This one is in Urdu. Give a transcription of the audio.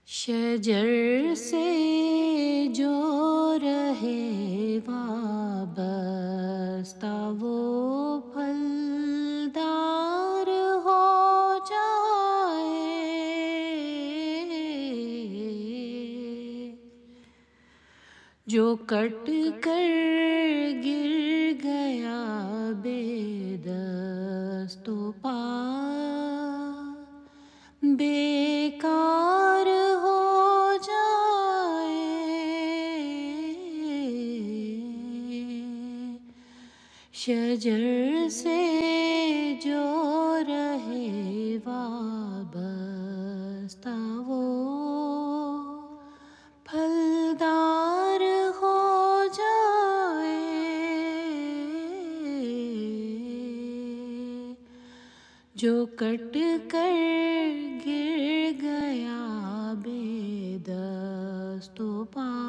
شجر سے جو رہے وابستہ وہ پھلدار ہو جائے، جو کٹ کر گر گیا بے دست و پا بیکار ہو جائے، شجر سے جو رہے وابستہ وہ پھلدار ہو جائے، جو کٹ کر گر گیا بے دست و پا